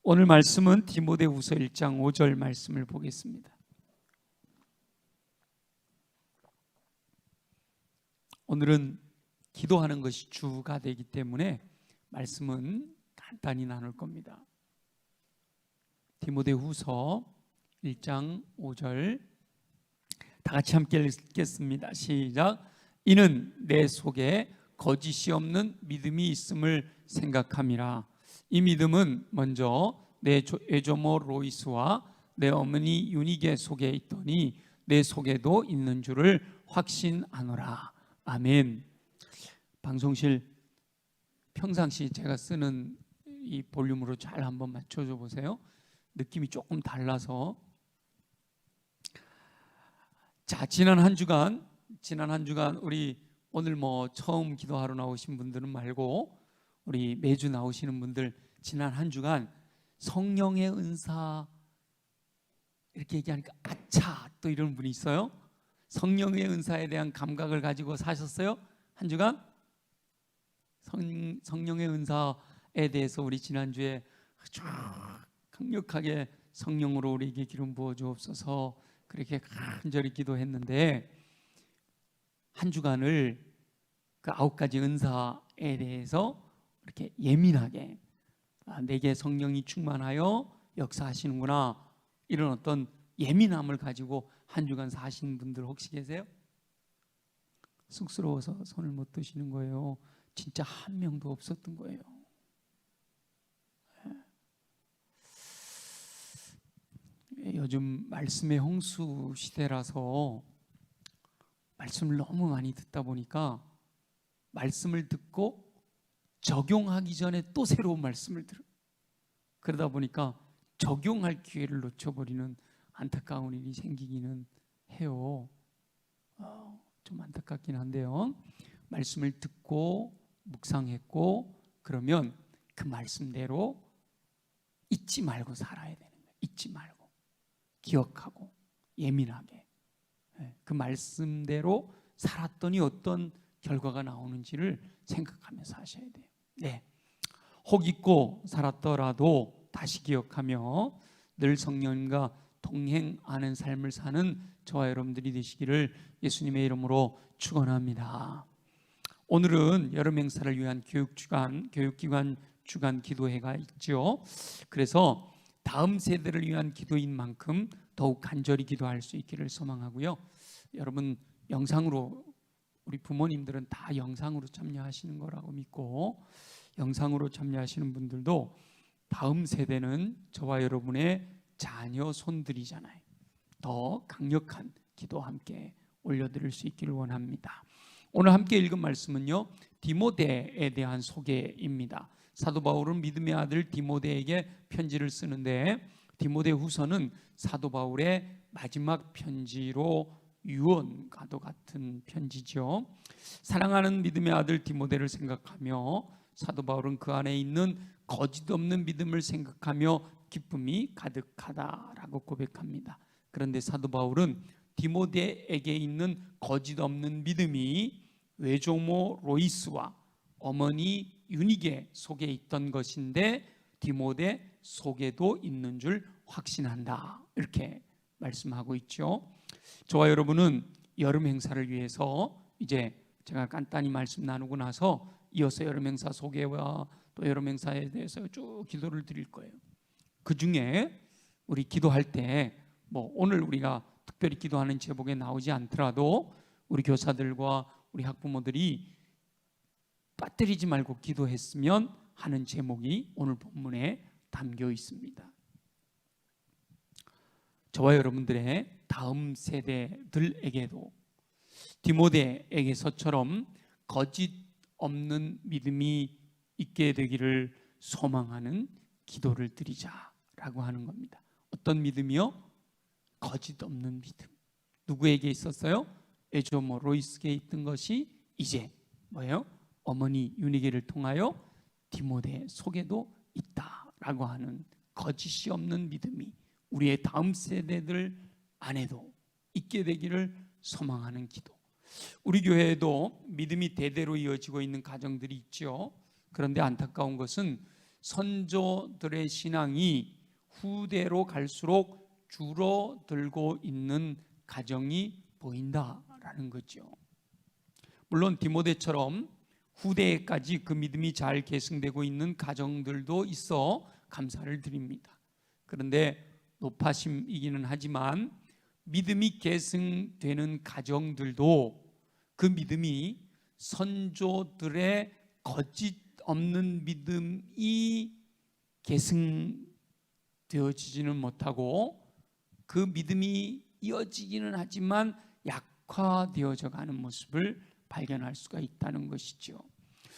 오늘 말씀은 디모데후서 1장 5절 말씀을 보겠습니다. 오늘은 기도하는 것이 주가 되기 때문에 말씀은 간단히 나눌 겁니다. 디모데후서 1장 5절 다 같이 함께 읽겠습니다. 시작. 이는 내 속에 거짓이 없는 믿음이 있음을 생각함이라. 이 믿음은 먼저 내 에조모 로이스와 내 어머니 유니게 속에 있더니 내 속에도 있는 줄을 확신하노라. 아멘. 방송실 평상시 제가 쓰는 이 볼륨으로 잘 한번 맞춰줘 보세요. 느낌이 조금 달라서. 자, 지난 한 주간 우리 오늘 처음 기도하러 나오신 분들은 말고 우리 매주 나오시는 분들 지난 한 주간 성령의 은사 이렇게 얘기하니까 아차 또 이런 분이 있어요. 성령의 은사에 대한 감각을 가지고 사셨어요? 한 주간? 성령의 은사에 대해서 우리 지난주에 아주 강력하게 성령으로 우리에게 기름 부어 주옵소서 그렇게 간절히 기도했는데, 한 주간을 그 9가지 은사에 대해서 이렇게 예민하게 내게 성령이 충만하여 역사하시는구나, 이런 어떤 예민함을 가지고 한 주간 사신 분들 혹시 계세요? 쑥스러워서 손을 못 드시는 거예요. 진짜 한 명도 없었던 거예요. 요즘 말씀의 홍수 시대라서 말씀을 너무 많이 듣다 보니까 말씀을 듣고 적용하기 전에 또 새로운 말씀을 들어요. 그러다 보니까 적용할 기회를 놓쳐버리는 안타까운 일이 생기기는 해요. 좀 안타깝긴 한데요. 말씀을 듣고 묵상했고 그러면 그 말씀대로 잊지 말고 살아야 되는 거예요. 잊지 말고 기억하고 예민하게 그 말씀대로 살았더니 어떤 결과가 나오는지를 생각하면서 하셔야 돼요. 네, 혹 잊고 살았더라도 다시 기억하며 늘 성령과 동행하는 삶을 사는 저와 여러분들이 되시기를 예수님의 이름으로 축원합니다. 오늘은 여름 행사를 위한 교육기관 주간 기도회가 있죠. 그래서 다음 세대를 위한 기도인 만큼 더욱 간절히 기도할 수 있기를 소망하고요. 여러분 영상으로, 우리 부모님들은 다 영상으로 참여하시는 거라고 믿고, 영상으로 참여하시는 분들도 다음 세대는 저와 여러분의 자녀 손들이잖아요. 더 강력한 기도 함께 올려드릴 수 있기를 원합니다. 오늘 함께 읽은 말씀은요, 디모데에 대한 소개입니다. 사도 바울은 믿음의 아들 디모데에게 편지를 쓰는데, 디모데 후서는 사도 바울의 마지막 편지로 유언과도 같은 편지죠. 사랑하는 믿음의 아들 디모데를 생각하며 사도 바울은 그 안에 있는 거짓 없는 믿음을 생각하며 기쁨이 가득하다라고 고백합니다. 그런데 사도 바울은 디모데에게 있는 거짓 없는 믿음이 외조모 로이스와 어머니 유니게 속에 있던 것인데 디모데 속에도 있는 줄 확신한다, 이렇게 말씀하고 있죠. 저와 여러분은 여름 행사를 위해서 이제 제가 간단히 말씀 나누고 나서 이어서 여름 행사 소개와 또 여름 행사에 대해서 쭉 기도를 드릴 거예요. 그 중에 우리 기도할 때 오늘 우리가 특별히 기도하는 제목에 나오지 않더라도 우리 교사들과 우리 학부모들이 빠뜨리지 말고 기도했으면 하는 제목이 오늘 본문에 담겨 있습니다. 저와 여러분들의 다음 세대들에게도 디모데에게서처럼 거짓 없는 믿음이 있게 되기를 소망하는 기도를 드리자라고 하는 겁니다. 어떤 믿음이요? 거짓 없는 믿음. 누구에게 있었어요? 에조모 로이스에게 있던 것이 이제 뭐예요? 어머니 유니게를 통하여 디모데 속에도 있다라고 하는 거짓이 없는 믿음이 우리의 다음 세대들 안에도 있게 되기를 소망하는 기도. 우리 교회에도 믿음이 대대로 이어지고 있는 가정들이 있죠. 그런데 안타까운 것은 선조들의 신앙이 후대로 갈수록 줄어들고 있는 가정이 보인다라는 거죠. 물론 디모데처럼 후대에까지 그 믿음이 잘 계승되고 있는 가정들도 있어 감사를 드립니다. 그런데 높아심이기는 하지만 믿음이 계승되는 가정들도 그 믿음이 선조들의 거짓 없는 믿음이 계승되어지지는 못하고 그 믿음이 이어지기는 하지만 약화되어져 가는 모습을 발견할 수가 있다는 것이죠.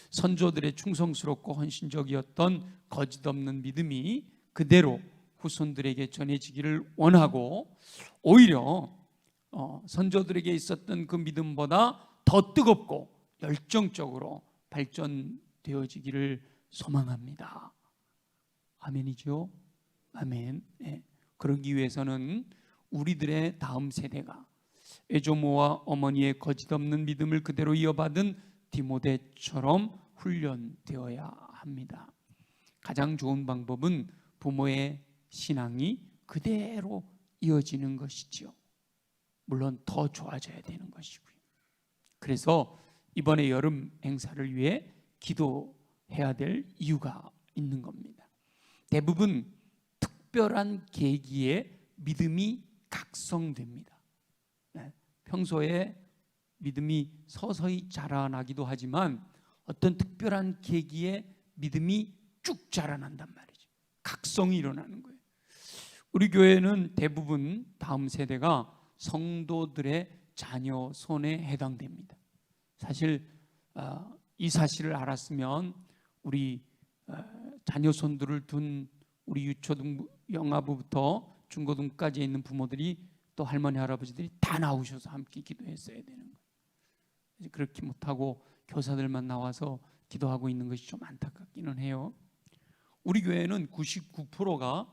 선조들의 충성스럽고 헌신적이었던 거짓 없는 믿음이 그대로 후손들에게 전해지기를 원하고 오히려 선조들에게 있었던 그 믿음보다 더 뜨겁고 열정적으로 발전되어지기를 소망합니다. 아멘이죠? 아멘. 네. 그러기 위해서는 우리들의 다음 세대가 에조모와 어머니의 거짓 없는 믿음을 그대로 이어받은 디모데처럼 훈련되어야 합니다. 가장 좋은 방법은 부모의 신앙이 그대로 이어지는 것이지요. 물론 더 좋아져야 되는 것이고요. 그래서 이번에 여름 행사를 위해 기도해야 될 이유가 있는 겁니다. 대부분 특별한 계기에 믿음이 각성됩니다. 평소에 믿음이 서서히 자라나기도 하지만 어떤 특별한 계기에 믿음이 쭉 자라난단 말이죠. 각성이 일어나는 거예요. 우리 교회는 대부분 다음 세대가 성도들의 자녀 손에 해당됩니다. 사실 이 사실을 알았으면 우리 자녀 손들을 둔 우리 유초등 영아부부터 중고등까지 있는 부모들이 또 할머니 할아버지들이 다 나오셔서 함께 기도했어야 되는 거예요. 그렇게 못하고 교사들만 나와서 기도하고 있는 것이 좀 안타깝기는 해요. 우리 교회는 99%가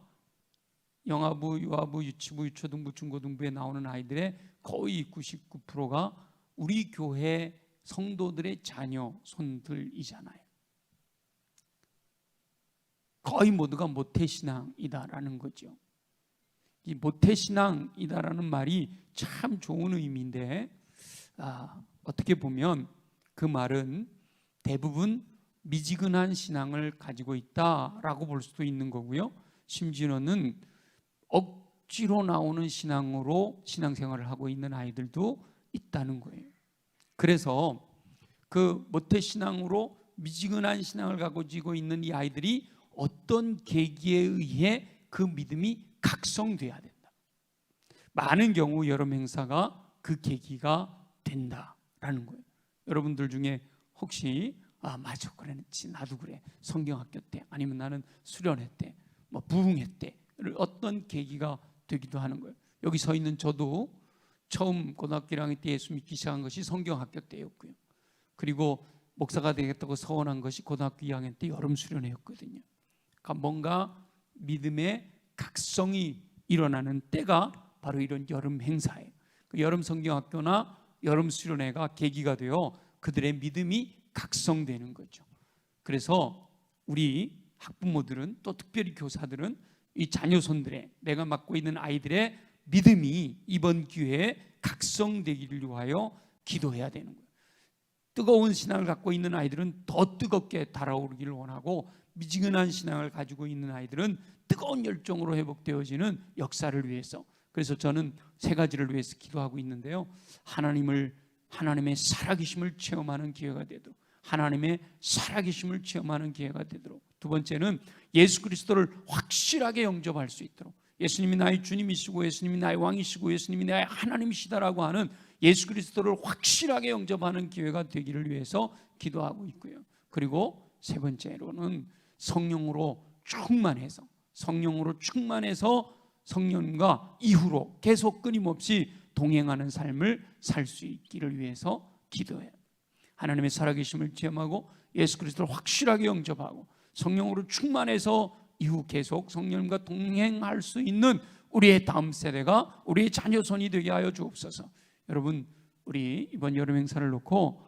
영아부, 유아부, 유치부, 유초등부, 중고등부에 나오는 아이들의 거의 99%가 우리 교회 성도들의 자녀 손들이잖아요. 거의 모두가 모태신앙이다라는 거죠. 이 모태신앙이다라는 말이 참 좋은 의미인데 어떻게 보면 그 말은 대부분 미지근한 신앙을 가지고 있다라고 볼 수도 있는 거고요. 심지어는 억지로 나오는 신앙으로 신앙생활을 하고 있는 아이들도 있다는 거예요. 그래서 그 모태신앙으로 미지근한 신앙을 가지고 있는 이 아이들이 어떤 계기에 의해 그 믿음이 각성돼야 된다. 많은 경우 여름 행사가 그 계기가 된다라는 거예요. 여러분들 중에 혹시 맞아 그랬지 나도 그래 성경학교 때 아니면 나는 수련회 때 뭐 부흥회 때를 어떤 계기가 되기도 하는 거예요. 여기 서 있는 저도 처음 고등학교 1학년 때 예수 믿기 시작한 것이 성경학교 때였고요. 그리고 목사가 되겠다고 서원한 것이 고등학교 2학년 때 여름 수련회였거든요. 그러니까 뭔가 믿음의 각성이 일어나는 때가 바로 이런 여름 행사예요. 여름 성경학교나 여름 수련회가 계기가 되어 그들의 믿음이 각성되는 거죠. 그래서 우리 학부모들은 또 특별히 교사들은 이 자녀손들의 내가 맡고 있는 아이들의 믿음이 이번 기회에 각성되기를 위하여 기도해야 되는 거예요. 뜨거운 신앙을 갖고 있는 아이들은 더 뜨겁게 달아오르기를 원하고 미지근한 신앙을 가지고 있는 아이들은 뜨거운 열정으로 회복되어지는 역사를 위해서 그래서 저는 세 가지를 위해서 기도하고 있는데요. 하나님의 살아계심을 체험하는 기회가 되도록 하나님의 살아계심을 체험하는 기회가 되도록 두 번째는 예수 그리스도를 확실하게 영접할 수 있도록 예수님이 나의 주님이시고 예수님이 나의 왕이시고 예수님이 나의 하나님이시다라고 하는 예수 그리스도를 확실하게 영접하는 기회가 되기를 위해서 기도하고 있고요. 그리고 세 번째로는 성령으로 충만해서 성령과 이후로 계속 끊임없이 동행하는 삶을 살 수 있기를 위해서 기도해요. 하나님의 살아계심을 체험하고 예수 그리스도를 확실하게 영접하고 성령으로 충만해서 이후 계속 성령과 동행할 수 있는 우리의 다음 세대가 우리의 자녀손이 되게 하여 주옵소서. 여러분 우리 이번 여름 행사를 놓고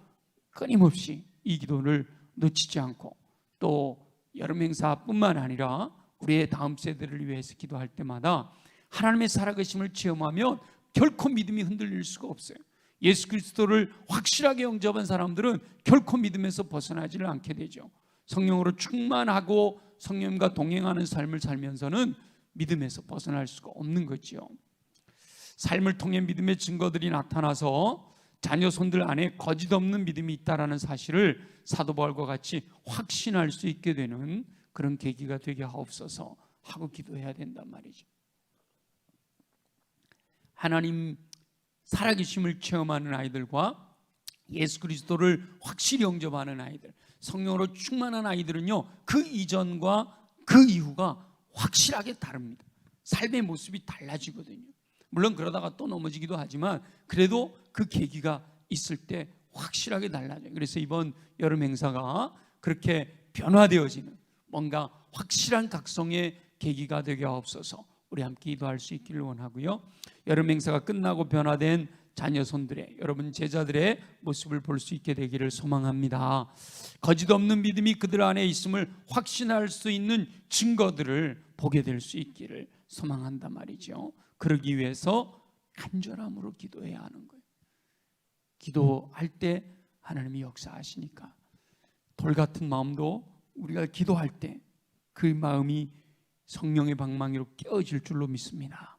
끊임없이 이 기도를 놓치지 않고 또 여름 행사뿐만 아니라 우리의 다음 세대를 위해서 기도할 때마다 하나님의 살아계심을 체험하면 결코 믿음이 흔들릴 수가 없어요. 예수 그리스도를 확실하게 영접한 사람들은 결코 믿음에서 벗어나지를 않게 되죠. 성령으로 충만하고 성령과 동행하는 삶을 살면서는 믿음에서 벗어날 수가 없는 거죠. 삶을 통해 믿음의 증거들이 나타나서 자녀 손들 안에 거짓 없는 믿음이 있다라는 사실을 사도 바울과 같이 확신할 수 있게 되는 그런 계기가 되게 하옵소서 하고 기도해야 된단 말이죠. 하나님 살아계심을 체험하는 아이들과 예수 그리스도를 확실히 영접하는 아이들, 성령으로 충만한 아이들은요, 그 이전과 그 이후가 확실하게 다릅니다. 삶의 모습이 달라지거든요. 물론 그러다가 또 넘어지기도 하지만 그래도 그 계기가 있을 때 확실하게 달라져요. 그래서 이번 여름 행사가 그렇게 변화되어지는 뭔가 확실한 각성의 계기가 되게 하옵소서. 우리 함께 기도할 수 있기를 원하고요. 여름 행사가 끝나고 변화된 자녀 손들의, 여러분 제자들의 모습을 볼 수 있게 되기를 소망합니다. 거짓 없는 믿음이 그들 안에 있음을 확신할 수 있는 증거들을 보게 될 수 있기를 소망한단 말이죠. 그러기 위해서 간절함으로 기도해야 하는 거예요. 기도할 때 하나님이 역사하시니까 돌 같은 마음도 우리가 기도할 때 그 마음이 성령의 방망이로 깨어질 줄로 믿습니다.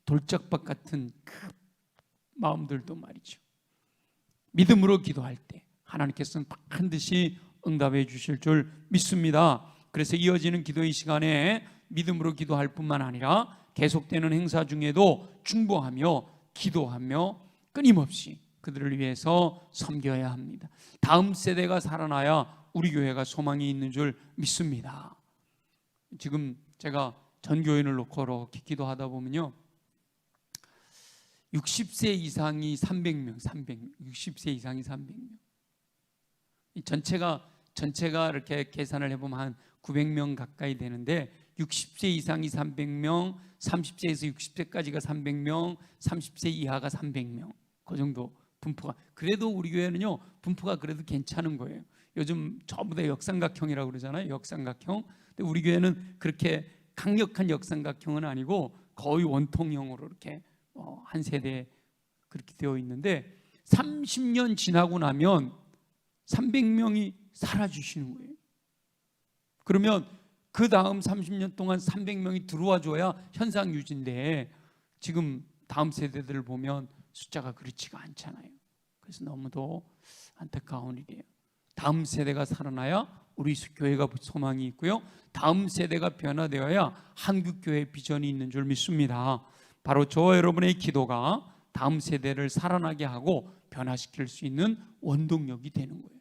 돌짝밭 같은 그 마음들도 말이죠, 믿음으로 기도할 때 하나님께서는 반드시 응답해 주실 줄 믿습니다. 그래서 이어지는 기도의 시간에 믿음으로 기도할 뿐만 아니라 계속되는 행사 중에도 중보하며 기도하며 끊임없이 그들을 위해서 섬겨야 합니다. 다음 세대가 살아나야 우리 교회가 소망이 있는 줄 믿습니다. 지금 제가 전 교인을 놓고 기도하다 보면요, 60세 이상이 300명, 60세 이상이 300명. 전체가 이렇게 계산을 해보면 한 900명 가까이 되는데 60세 이상이 300명, 30세에서 60세까지가 300명, 30세 이하가 300명. 그 정도 분포가. 그래도 우리 교회는요, 분포가 그래도 괜찮은 거예요. 요즘 전부 다 역삼각형이라고 그러잖아요. 역삼각형. 근데 우리 교회는 그렇게 강력한 역삼각형은 아니고 거의 원통형으로 이렇게 한 세대 그렇게 되어 있는데 30년 지나고 나면 300명이 사라지시는 거예요. 그러면 그 다음 30년 동안 300명이 들어와 줘야 현상 유지인데 지금 다음 세대들을 보면 숫자가 그렇지가 않잖아요. 그래서 너무도 안타까운 일이에요. 다음 세대가 살아나야 우리 교회가 소망이 있고요, 다음 세대가 변화되어야 한국교회의 비전이 있는 줄 믿습니다. 바로 저와 여러분의 기도가 다음 세대를 살아나게 하고 변화시킬 수 있는 원동력이 되는 거예요.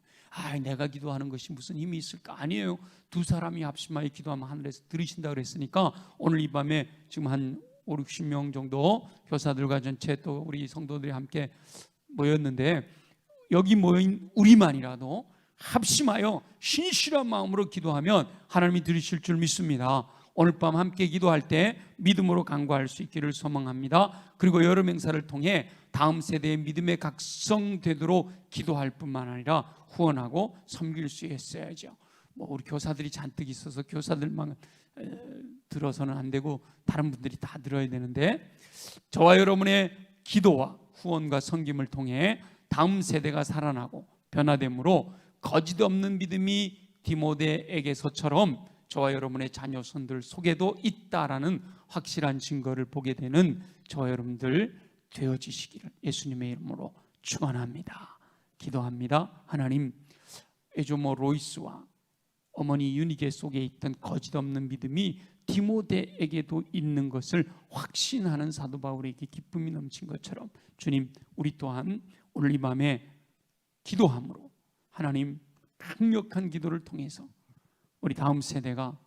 내가 기도하는 것이 무슨 힘이 있을까? 아니에요. 두 사람이 합심하여 기도하면 하늘에서 들으신다 그랬으니까 오늘 이 밤에 지금 한 5, 60명 정도 교사들과 전체 또 우리 성도들이 함께 모였는데 여기 모인 우리만이라도 합심하여 신실한 마음으로 기도하면 하나님이 들으실 줄 믿습니다. 오늘 밤 함께 기도할 때 믿음으로 간구할 수 있기를 소망합니다. 그리고 여름 행사를 통해 다음 세대의 믿음의 각성되도록 기도할 뿐만 아니라 후원하고 섬길 수 있어야죠. 우리 교사들이 잔뜩 있어서 교사들만 들어서는 안 되고 다른 분들이 다 들어야 되는데, 저와 여러분의 기도와 후원과 섬김을 통해 다음 세대가 살아나고 변화됨으로 거짓 없는 믿음이 디모데에게서처럼 저와 여러분의 자녀 손들 속에도 있다라는 확실한 증거를 보게 되는 저와 여러분들 되어지시기를 예수님의 이름으로 축원합니다. 기도합니다. 하나님, 에조모 로이스와 어머니 유니게 속에 있던 거짓 없는 믿음이 디모데에게도 있는 것을 확신하는 사도 바울에게 기쁨이 넘친 것처럼 주님, 우리 또한 오늘 이 밤에 기도함으로 하나님 강력한 기도를 통해서 우리 다음 세대가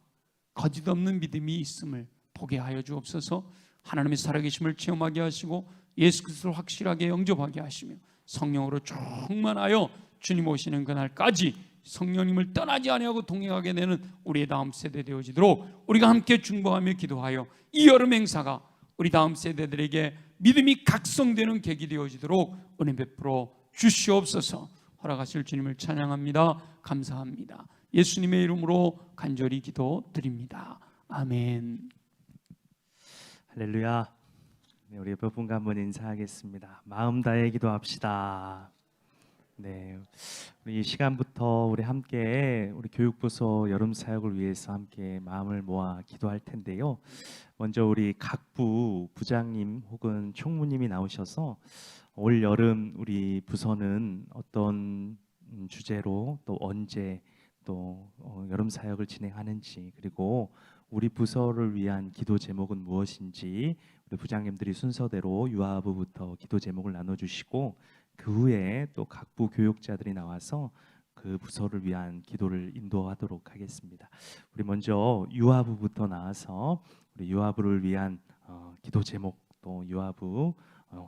거짓 없는 믿음이 있음을 보게 하여 주옵소서. 하나님의 살아계심을 체험하게 하시고 예수 그리스도를 확실하게 영접하게 하시며 성령으로 충만하여 주님 오시는 그날까지 성령님을 떠나지 아니하고 동행하게 되는 우리의 다음 세대 되어지도록 우리가 함께 중보하며 기도하여 이 여름 행사가 우리 다음 세대들에게 믿음이 각성되는 계기 되어지도록 은혜 베풀어 주시옵소서. 허락하실 주님을 찬양합니다. 감사합니다. 예수님의 이름으로 간절히 기도드립니다. 아멘. 할렐루야. 네, 우리 옆에 분과 한번 인사하겠습니다. 마음 다해 기도합시다. 네, 우리 이 시간부터 우리 함께 우리 교육부서 여름 사역을 위해서 함께 마음을 모아 기도할 텐데요. 먼저 우리 각부 부장님 혹은 총무님이 나오셔서 올 여름 우리 부서는 어떤 주제로 또 언제 또 여름 사역을 진행하는지, 그리고 우리 부서를 위한 기도 제목은 무엇인지 우리 부장님들이 순서대로 유아부부터 기도 제목을 나눠주시고, 그 후에 또 각부 교육자들이 나와서 그 부서를 위한 기도를 인도하도록 하겠습니다. 우리 먼저 유아부부터 나와서 우리 유아부를 위한 기도 제목, 또 유아부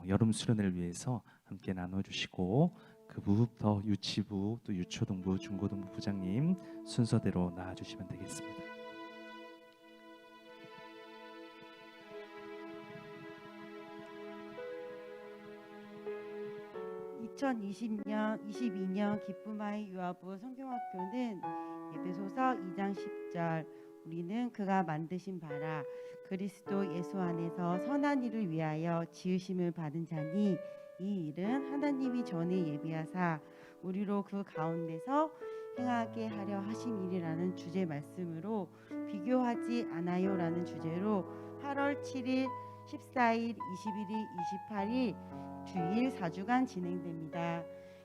여름 수련회를 위해서 함께 나눠주시고, 그 부부부터 유치부, 또 유초등부, 중고등부 부장님 순서대로 나와주시면 되겠습니다. 2022년 기쁨아이 유아부 성경학교는 에베소서 2장 10절 우리는 그가 만드신 바라 그리스도 예수 안에서 선한 일을 위하여 지으심을 받은 자니 이 일은 하나님이 전에 예비하사 우리로 그 가운데서 행하게 하려 하심 일이라는 주제 말씀으로 비교하지 않아요라는 주제로 8월 7일, 14일, 21일, 28일 주일 4주간 진행됩니다.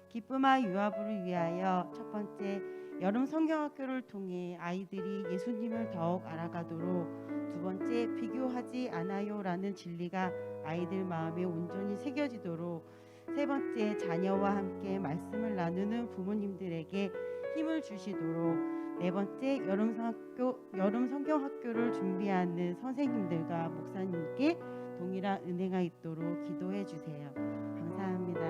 기쁨아 유아부를 위하여 첫 번째 여름 성경학교를 통해 아이들이 예수님을 더욱 알아가도록, 두 번째 비교하지 않아요라는 진리가 아이들 마음에 온전히 새겨지도록, 세 번째 자녀와 함께 말씀을 나누는 부모님들에게 힘을 주시도록, 네 번째 여름 성경학교를 준비하는 선생님들과 목사님께 동일한 은혜가 있도록 기도해 주세요. 감사합니다.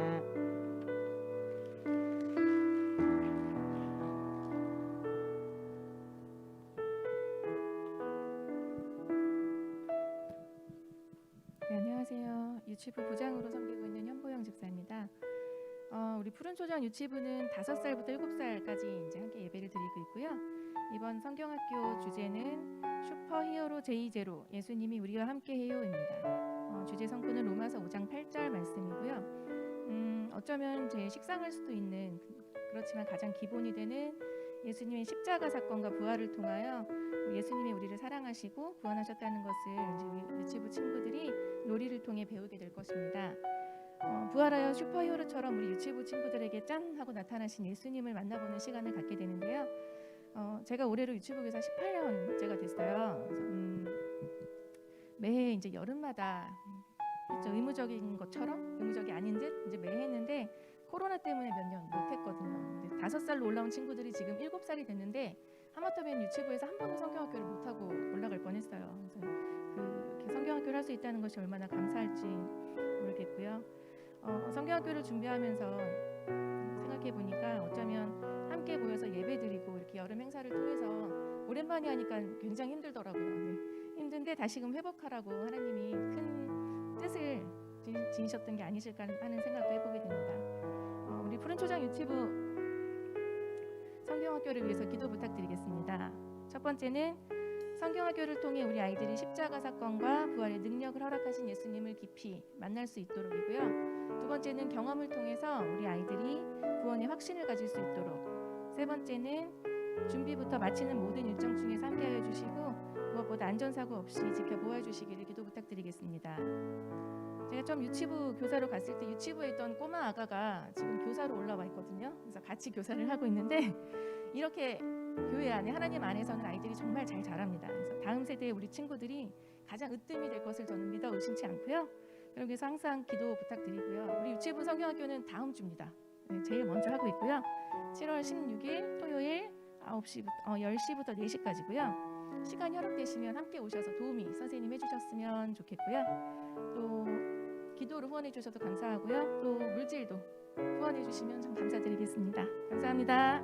네, 안녕하세요. 유치부 부장으로 섬기고 있는 현보영 집사입니다. 우리 푸른초장 유치부는 5살부터 7살까지 이제 함께 예배를 드리고 있고요. 이번 성경학교 주제는 슈퍼히어로 제이제로 예수님이 우리와 함께해요입니다. 주제 성구는 로마서 5장 8절 말씀이고요. 어쩌면 제 식상할 수도 있는, 그렇지만 가장 기본이 되는 예수님의 십자가 사건과 부활을 통하여 예수님이 우리를 사랑하시고 구원하셨다는 것을 이제 우리 유치부 친구들이 놀이를 통해 배우게 될 것입니다. 부활하여 슈퍼히어로처럼 우리 유치부 친구들에게 짠 하고 나타나신 예수님을 만나보는 시간을 갖게 되는데요. 제가 올해로 유치부 교사 18년째가 됐어요. 그래서 매해 이제 여름마다 그렇죠, 의무적인 것처럼 의무적이 아닌 듯 이제 매해 했는데, 코로나 때문에 몇 년 못했거든요. 근데 5살로 올라온 친구들이 지금 7살이 됐는데 하마터면 유치부에서 한 번도 성경학교를 못하고 올라갈 뻔했어요. 그래서 그렇게 성경학교를 할 수 있다는 것이 얼마나 감사할지 모르겠고요. 성경학교를 준비하면서 생각해 보니까 어쩌면 함께 모여서 예배드리고 이렇게 여름 행사를 통해서 오랜만에 하니까 굉장히 힘들더라고요. 네. 힘든데 다시금 회복하라고 하나님이 큰 뜻을 지니셨던 게 아니실까 하는 생각도 해보게 됩니다. 우리 푸른초장 유치부 성경학교를 위해서 기도 부탁드리겠습니다. 첫 번째는 성경학교를 통해 우리 아이들이 십자가 사건과 부활의 능력을 허락하신 예수님을 깊이 만날 수 있도록이고요. 두 번째는 경험을 통해서 우리 아이들이 구원의 확신을 가질 수 있도록, 세 번째는 준비부터 마치는 모든 일정 중에서 함께하여 주시고 무엇보다 안전사고 없이 지켜보아 주시기를 기도 부탁드리겠습니다. 제가 처음 유치부 교사로 갔을 때 유치부에 있던 꼬마 아가가 지금 교사로 올라와 있거든요. 그래서 같이 교사를 하고 있는데, 이렇게 교회 안에 하나님 안에서는 아이들이 정말 잘 자랍니다. 그래서 다음 세대의 우리 친구들이 가장 으뜸이 될 것을 저는 믿어 의심치 않고요. 그래서 항상 기도 부탁드리고요. 우리 유치부 성경학교는 다음 주입니다. 네, 제일 먼저 하고 있고요. 7월 16일 토요일 10시부터 4시까지고요. 시간이 허락되시면 함께 오셔서 도우미 선생님 해주셨으면 좋겠고요. 또 기도로 후원해 주셔도 감사하고요. 또 물질도 후원해 주시면 참 감사드리겠습니다. 감사합니다.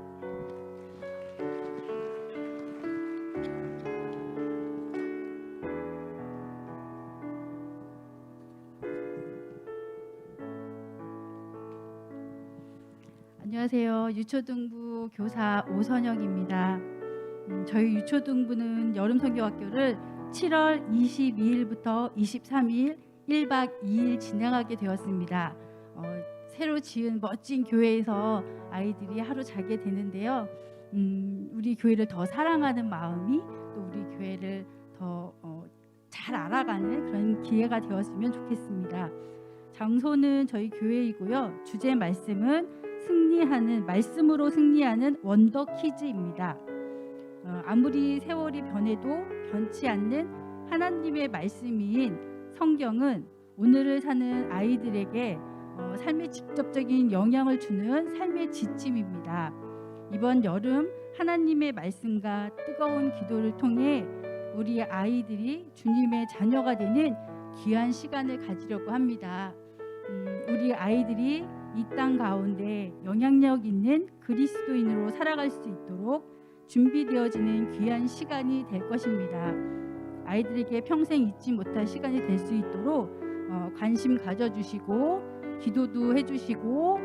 안녕하세요. 유초등부 중고등부 교사 오선영입니다. 저희 유초등부는 여름성경학교를 7월 22일부터 23일 1박 2일 진행하게 되었습니다. 새로 지은 멋진 교회에서 아이들이 하루 자게 되는데요. 우리 교회를 더 사랑하는 마음이 또 우리 교회를 더 잘 알아가는 그런 기회가 되었으면 좋겠습니다. 장소는 저희 교회이고요. 주제 말씀은 말씀으로 승리하는 원더 키즈입니다. 아무리 세월이 변해도 변치 않는 하나님의 말씀인 성경은 오늘을 사는 아이들에게 삶에 직접적인 영향을 주는 삶의 지침입니다. 이번 여름 하나님의 말씀과 뜨거운 기도를 통해 우리 아이들이 주님의 자녀가 되는 귀한 시간을 가지려고 합니다. 우리 아이들이 이 땅 가운데 영향력 있는 그리스도인으로 살아갈 수 있도록 준비되어지는 귀한 시간이 될 것입니다. 아이들에게 평생 잊지 못할 시간이 될 수 있도록 관심 가져주시고 기도도 해주시고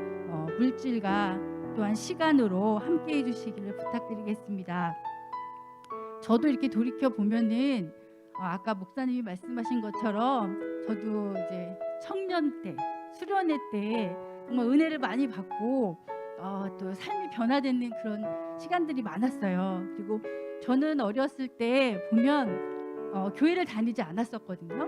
물질과 또한 시간으로 함께 해주시기를 부탁드리겠습니다. 저도 이렇게 돌이켜 보면은 아까 목사님이 말씀하신 것처럼 저도 이제 청년 때 수련회 때 정말 은혜를 많이 받고 또 삶이 변화되는 그런 시간들이 많았어요. 그리고 저는 어렸을 때 보면 교회를 다니지 않았었거든요.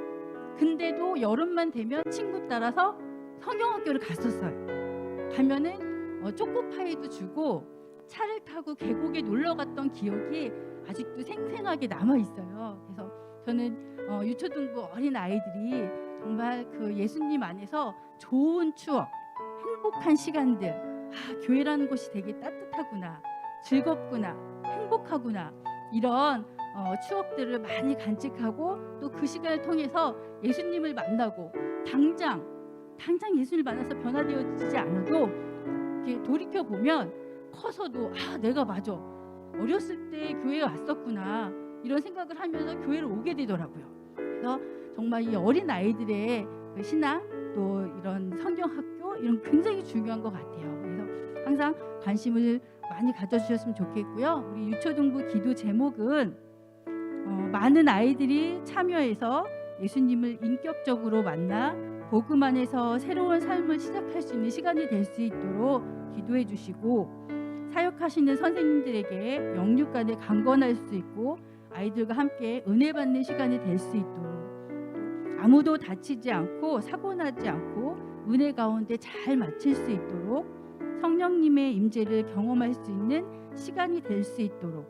근데도 여름만 되면 친구 따라서 성경학교를 갔었어요. 가면은 초코파이도 주고 차를 타고 계곡에 놀러 갔던 기억이 아직도 생생하게 남아 있어요. 그래서 저는 유초등부 어린 아이들이 정말 그 예수님 안에서 좋은 추억, 행복한 시간들, 교회라는 곳이 되게 따뜻하구나, 즐겁구나, 행복하구나, 이런 추억들을 많이 간직하고 또 그 시간을 통해서 예수님을 만나고 당장 예수님을 만나서 변화되어지지 않아도 이렇게 돌이켜 보면 커서도 내가 맞아, 어렸을 때 교회에 왔었구나, 이런 생각을 하면서 교회를 오게 되더라고요. 그래서 정말 이 어린 아이들의 그 신앙 또 이런 성경학교 이런 굉장히 중요한 것 같아요. 그래서 항상 관심을 많이 가져주셨으면 좋겠고요. 우리 유초등부 기도 제목은 많은 아이들이 참여해서 예수님을 인격적으로 만나 복음 안에서 새로운 삶을 시작할 수 있는 시간이 될 수 있도록 기도해 주시고, 사역하시는 선생님들에게 영육간에 강건할 수 있고 아이들과 함께 은혜 받는 시간이 될 수 있도록, 아무도 다치지 않고 사고 나지 않고 은혜 가운데 잘 마칠 수 있도록 성령님의 임재를 경험할 수 있는 시간이 될 수 있도록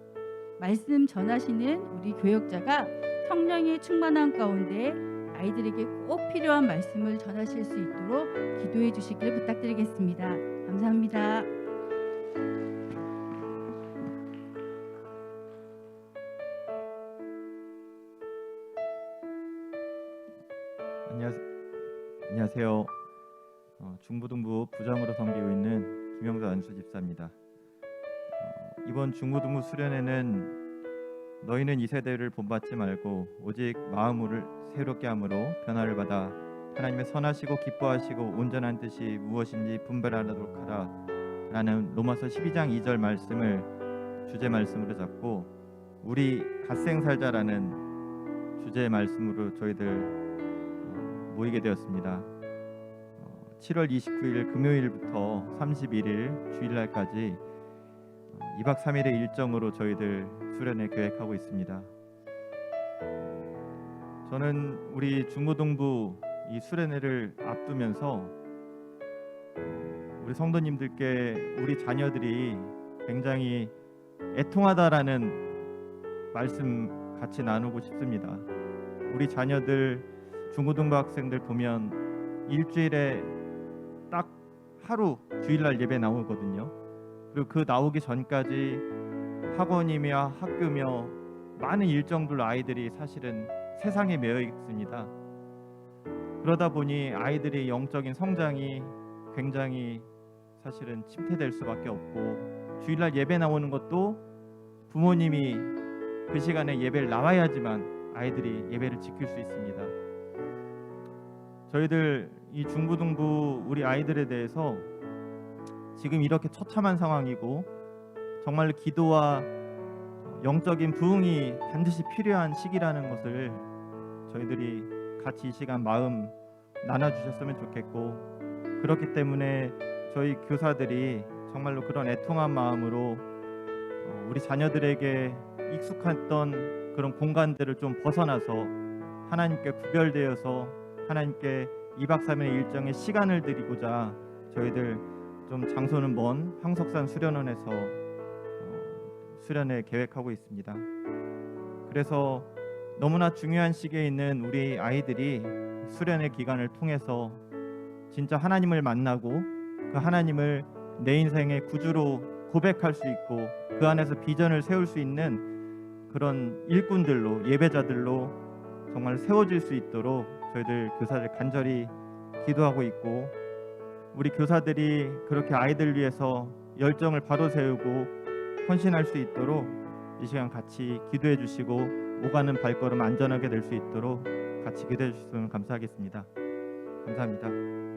말씀 전하시는 우리 교역자가 성령의 충만한 가운데 아이들에게 꼭 필요한 말씀을 전하실 수 있도록 기도해 주시길 부탁드리겠습니다. 감사합니다. 안녕하세요. 중고등부 부장으로 섬기고 있는 김영자 안수 집사입니다. 이번 중고등부 수련회는 너희는 이 세대를 본받지 말고 오직 마음을 새롭게 함으로 변화를 받아 하나님의 선하시고 기뻐하시고 온전한 뜻이 무엇인지 분별하도록 하라 라는 로마서 12장 2절 말씀을 주제 말씀으로 잡고 우리 갓생 살자라는 주제 말씀으로 저희들 모이게 되었습니다. 7월 29일 금요일부터 31일 주일날까지 2박 3일의 일정으로 저희들 수련회 계획하고 있습니다. 저는 우리 중고등부 이 수련회를 앞두면서 우리 성도님들께 우리 자녀들이 굉장히 애통하다라는 말씀 같이 나누고 싶습니다. 우리 자녀들 중고등부 학생들 보면 일주일에 딱 하루 주일날 예배 나오거든요. 그리고 그 나오기 전까지 학원이며 학교며 많은 일정들로 아이들이 사실은 세상에 매여 있습니다. 그러다 보니 아이들의 영적인 성장이 굉장히 사실은 침체될 수밖에 없고, 주일날 예배 나오는 것도 부모님이 그 시간에 예배를 나와야지만 아이들이 예배를 지킬 수 있습니다. 저희들 이 중고등부 우리 아이들에 대해서 지금 이렇게 처참한 상황이고 정말로 기도와 영적인 부흥이 반드시 필요한 시기라는 것을 저희들이 같이 이 시간 마음 나눠주셨으면 좋겠고, 그렇기 때문에 저희 교사들이 정말로 그런 애통한 마음으로 우리 자녀들에게 익숙했던 그런 공간들을 좀 벗어나서 하나님께 구별되어서 하나님께 2박 3일의 일정에 시간을 드리고자 저희들 좀 장소는 먼 황석산 수련원에서 수련회 계획하고 있습니다. 그래서 너무나 중요한 시기에 있는 우리 아이들이 수련회 기간을 통해서 진짜 하나님을 만나고 그 하나님을 내 인생의 구주로 고백할 수 있고 그 안에서 비전을 세울 수 있는 그런 일꾼들로, 예배자들로 정말 세워질 수 있도록 저희들 교사들 간절히 기도하고 있고, 우리 교사들이 그렇게 아이들 위해서 열정을 바로 세우고 헌신할 수 있도록 이 시간 같이 기도해 주시고 오가는 발걸음 안전하게 될 수 있도록 같이 기도해 주시면 감사하겠습니다. 감사합니다.